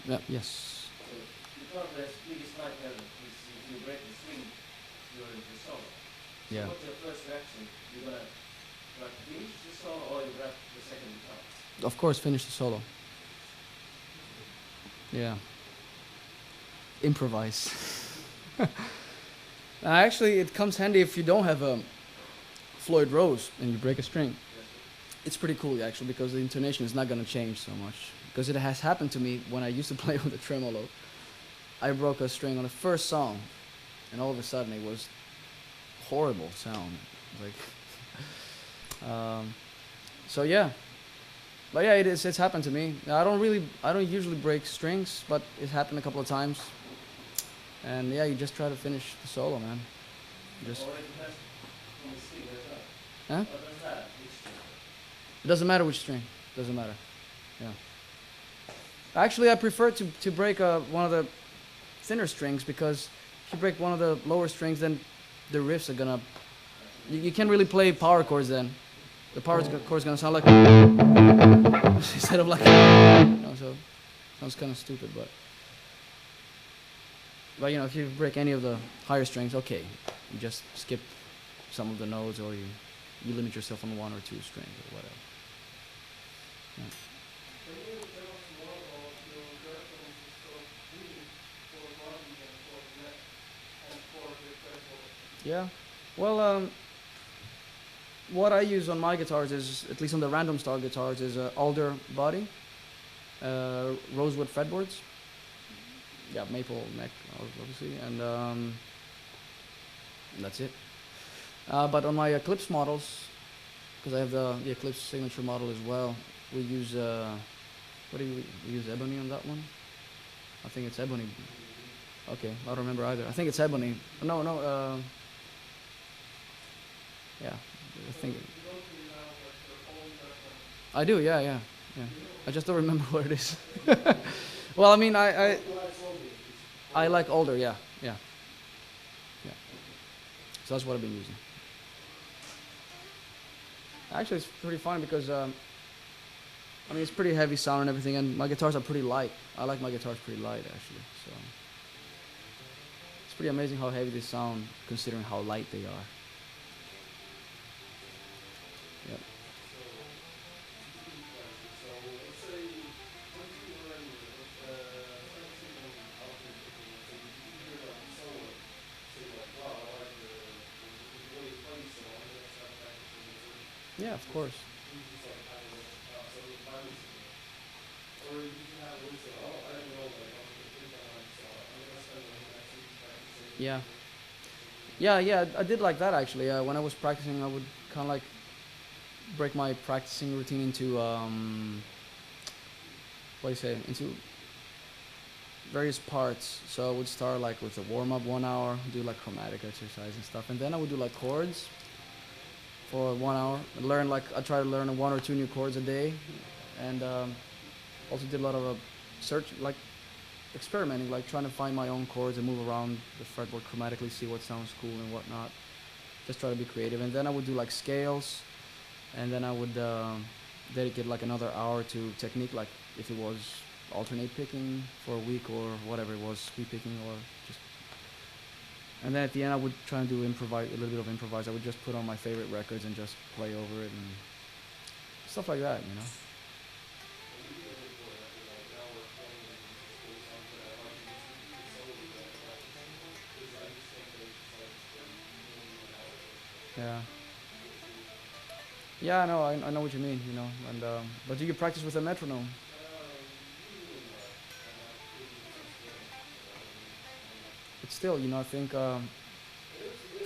Yeah, yes. Guitar's biggest nightmare is if you break the string during the solo. So Yeah. what's your first reaction? You're gonna try to finish the solo or you grab the second guitar? Of course, finish the solo. Yeah. Improvise. Actually, it comes handy if you don't have a Floyd Rose and you break a string. It's pretty cool actually because the intonation is not gonna change so much. Because it has happened to me when I used to play with a tremolo. I broke a string on the first song, and all of a sudden it was horrible sound. Like, so yeah. But yeah, it's happened to me. I don't usually break strings, but it happened a couple of times. And yeah, you just try to finish the solo, man. Just. Or it has on the string as well. Huh? What does that? Which string? It doesn't matter which string. Doesn't matter. Yeah. Actually, I prefer to break one of the thinner strings because if you break one of the lower strings, then the riffs are gonna. You can't really play power chords then. The power chord's gonna sound like instead of like. So sounds kind of stupid, but if you break any of the higher strings, okay, you just skip some of the notes or you limit yourself on one or two strings or whatever. Yeah. Can you tell us more about your references of reading for body and for neck and for the pedal? Yeah. Well, what I use on my guitars is, at least on the random style guitars, is alder body, rosewood fretboards. Yeah, maple neck, obviously, and that's it. But on my Eclipse models, because I have the Eclipse signature model as well, we use what do we use? Ebony on that one? I think it's ebony. Okay, I don't remember either. I think it's ebony. No. Yeah, I think. I do. Yeah. I just don't remember what it is. Well, I mean, I like older. Yeah. So that's what I've been using. Actually, it's pretty fun because it's pretty heavy sound and everything, and my guitars are pretty light. I like my guitars pretty light actually. So it's pretty amazing how heavy they sound considering how light they are. Yep. So let's say once you learn Yeah, of course. Yeah, I did like that actually. When I was practicing, I would kind of like break my practicing routine into into various parts. So I would start like with a warm-up 1 hour, do like chromatic exercise and stuff, and then I would do like chords for 1 hour. I try to learn 1 or 2 new chords a day, and also did a lot of experimenting, like trying to find my own chords and move around the fretboard chromatically, see what sounds cool and whatnot. Just try to be creative, and then I would do like scales, and then I would dedicate like another hour to technique, like if it was alternate picking for a week or whatever it was, sweep picking or just. And then at the end, I would try and do a little bit of improvise. I would just put on my favorite records and just play over it and stuff like that, Yeah. Yeah, I know what you mean, and but do you practice with a metronome? But still, I think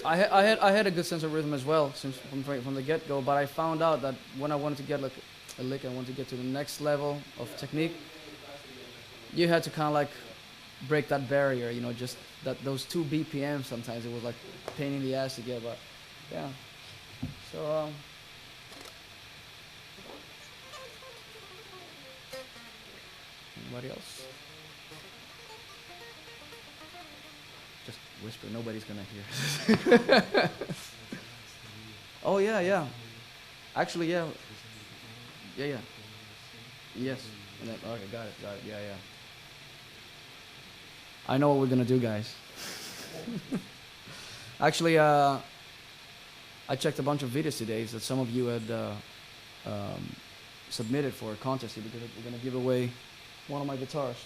I had a good sense of rhythm as well since from the get-go. But I found out that when I wanted to get like a lick, I wanted to get to the next level of technique. You had to kind of like break that barrier, just those 2 BPM. Sometimes it was like a pain in the ass to get, but yeah. So. Anybody else? Just whisper, nobody's gonna hear. Oh yeah. Actually, yeah. Yeah. Yes. Okay, got it. Yeah. I know what we're gonna do, guys. Actually, I checked a bunch of videos today that some of you had submitted for a contest here because we're gonna give away one of my guitars,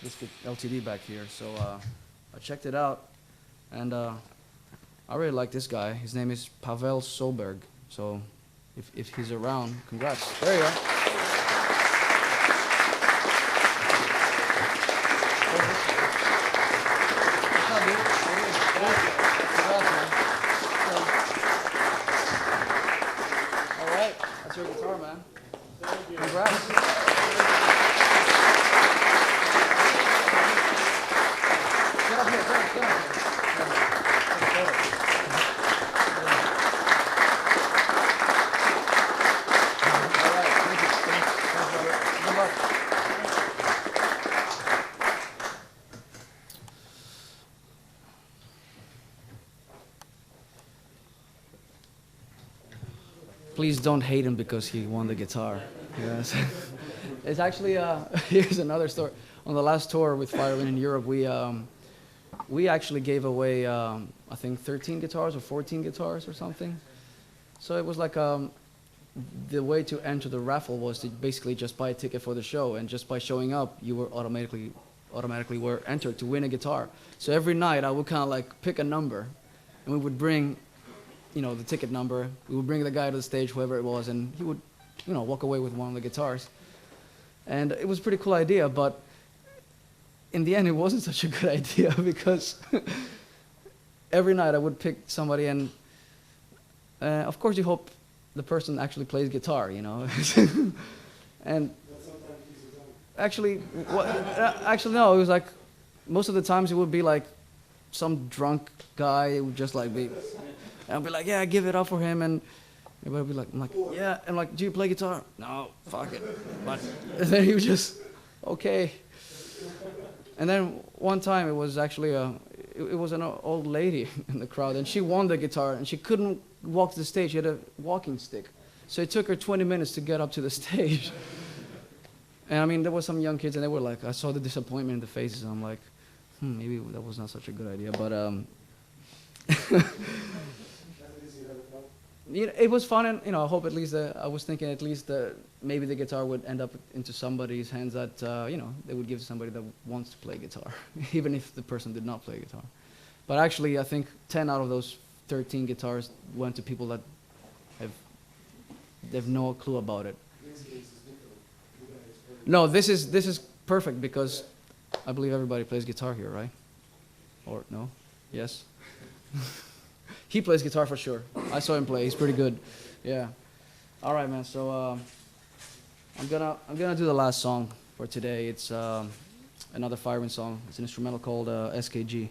this LTD back here. So I checked it out, and I really like this guy. His name is Pavel Soberg. So if he's around, congrats. There you go. All right, that's your guitar, man. Congrats. Get up here, get up here. All right, thank you. Thanks, brother. Good luck. Please don't hate him because he won the guitar. Yes. It's actually, here's another story. On the last tour with Firewind in Europe, we actually gave away, I think, 13 guitars or 14 guitars or something. So it was like, the way to enter the raffle was to basically just buy a ticket for the show, and just by showing up, you were automatically were entered to win a guitar. So every night I would kind of like pick a number, and we would bring, the ticket number. We would bring the guy to the stage, whoever it was, and he would, walk away with one of the guitars. And it was a pretty cool idea, but in the end, it wasn't such a good idea because every night I would pick somebody, and of course you hope the person actually plays guitar, And actually, actually no, it was like most of the times it would be like some drunk guy who would just like be, and I'd be like, yeah, give it up for him, and everybody would be like, I'm like, yeah, and I'm like, do you play guitar? No, fuck it. But and then he would just, okay. And then one time it was actually it was an old lady in the crowd, and she won the guitar, and she couldn't walk to the stage. She had a walking stick, so it took her 20 minutes to get up to the stage. And I mean, there were some young kids, and they were like, I saw the disappointment in the faces, and I'm like, maybe that was not such a good idea, but it was fun, and I hope at least I was thinking at least maybe the guitar would end up into somebody's hands that they would give to somebody that wants to play guitar, even if the person did not play guitar. But actually, I think 10 out of those 13 guitars went to people that have no clue about it. No, this is perfect because I believe everybody plays guitar here, right? Or no? Yes. He plays guitar for sure. I saw him play. He's pretty good. Yeah. All right, man. So I'm gonna do the last song for today. It's another Firewind song. It's an instrumental called SKG.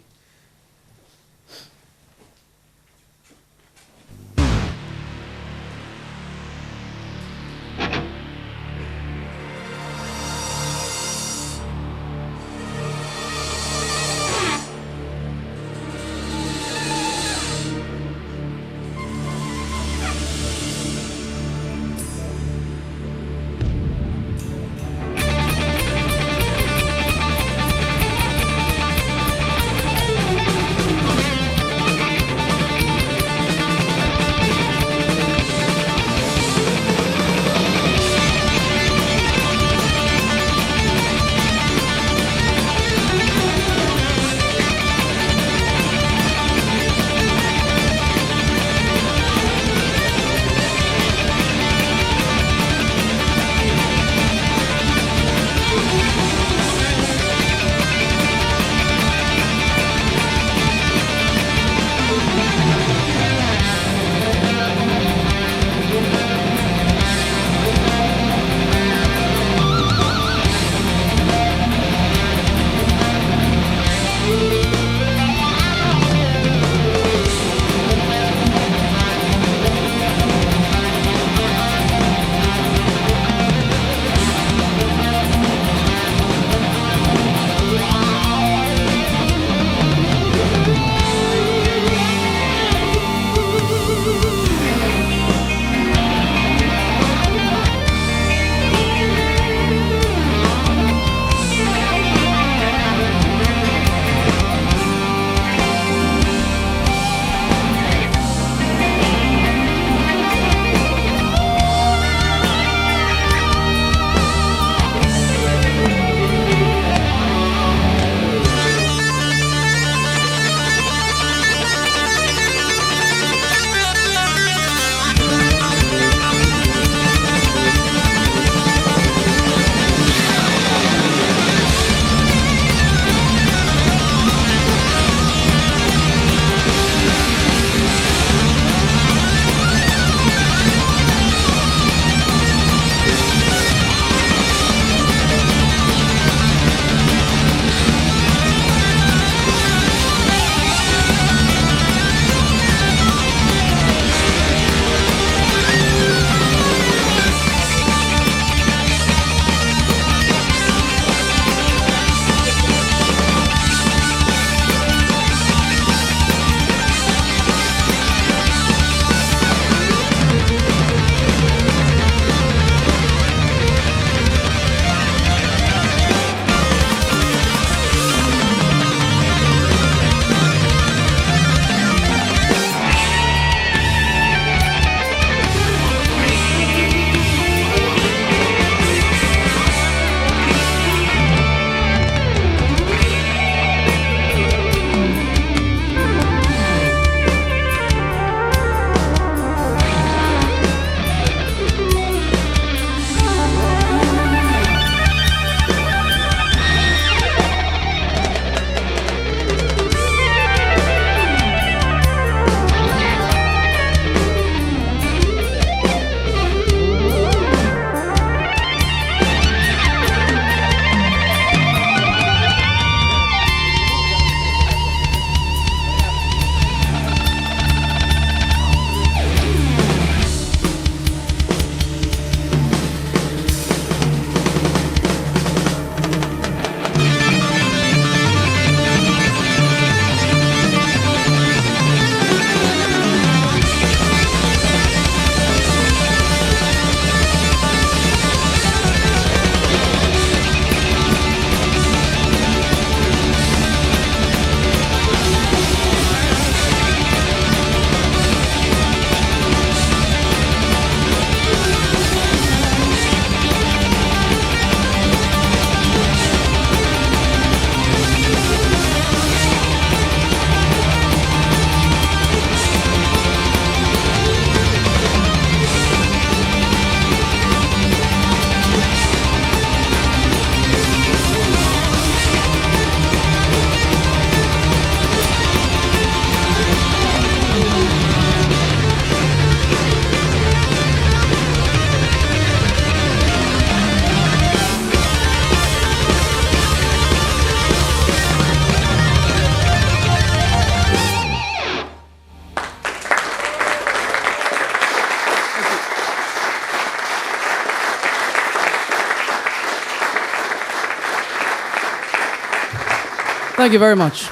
Thank you very much.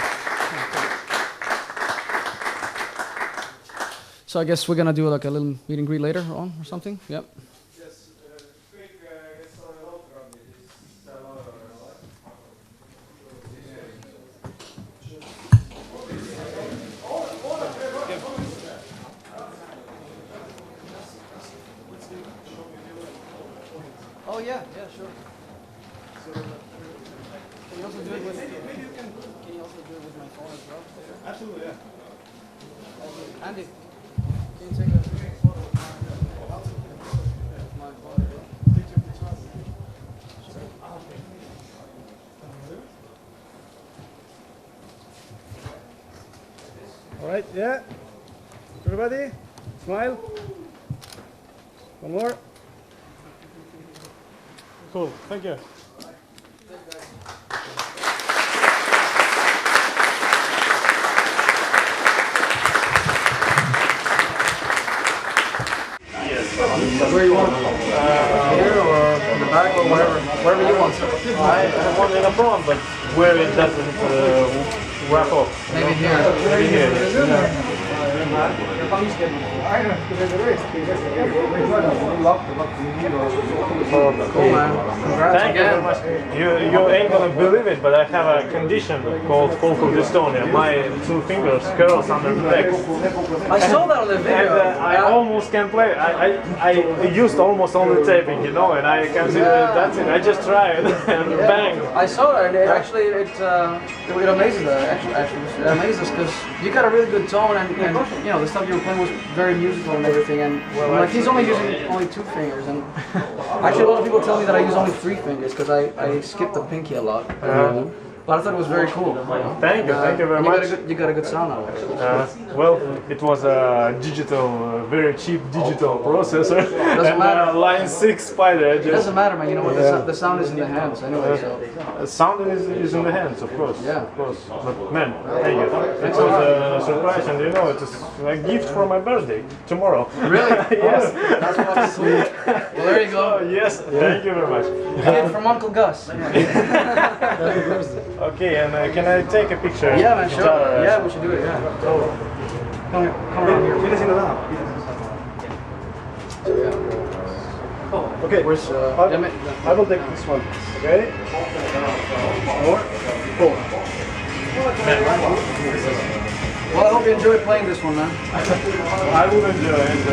So I guess we're gonna do like a little meet and greet later on or something. Yep. Oh yeah, sure. Can you also do it with? Can you also do it with my phone as well? Absolutely, yeah. Andy, can you take a photo of my phone? All right, yeah. Everybody, smile. One more. Cool, thank you. Where you want? Here or in the back or wherever you want. I want in the front, but where it doesn't wrap up. Maybe here. Maybe here. Cool, man. Congrats Thank you very much. You ain't gonna believe it, but I have a condition called focal dystonia. My two fingers curls under the legs. I saw that on the video. And I almost can play. I used almost only taping, you know, and I consider that's it. I just tried and bang. I saw that, and it actually it amazes us. Actually, it amazes us because you got a really good tone, and you know the stuff you were playing was very musical and everything. And like he's only using only 2 fingers, and actually a lot of people tell me that I use only 3 fingers because I skip the pinky a lot. But I thought it was very cool. Thank you very much. You got a good sound out of it. Well, it was a digital, very cheap digital processor. Doesn't matter. Line 6 spider. It doesn't matter, man. You know what? The sound is in the hands anyway. So. Sound is in the hands, of course. Yeah. Of course. But man, thank you. It was a surprise, and you know, it is a gift for my birthday tomorrow. Really? Yes. That's fucking cool. Well, there you go. Yes. Thank you very much. Gift from Uncle Gus. Okay, and can I take a picture? Yeah, man, sure. Guitar, Yeah, we should do it, yeah. So, come around here. Okay, Where's, I will take this one. Okay? More? Cool. Well, I hope you enjoy playing this one, man. I will enjoy it.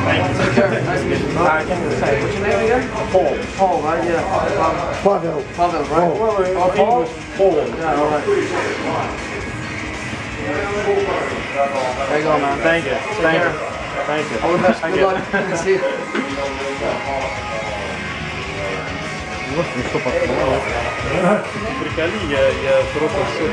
Thank you. Take care. Nice to meet you. I can say. What's your name again? Paul. Paul, right? Yeah. Pavel. Pavel, right? Well, Oh, Paul? Paul. Yeah, all right. There you go, man. Thank you. Thank you. Thank you. All the best. Thank Good you. luck. Good to see you. Приколи, я просто все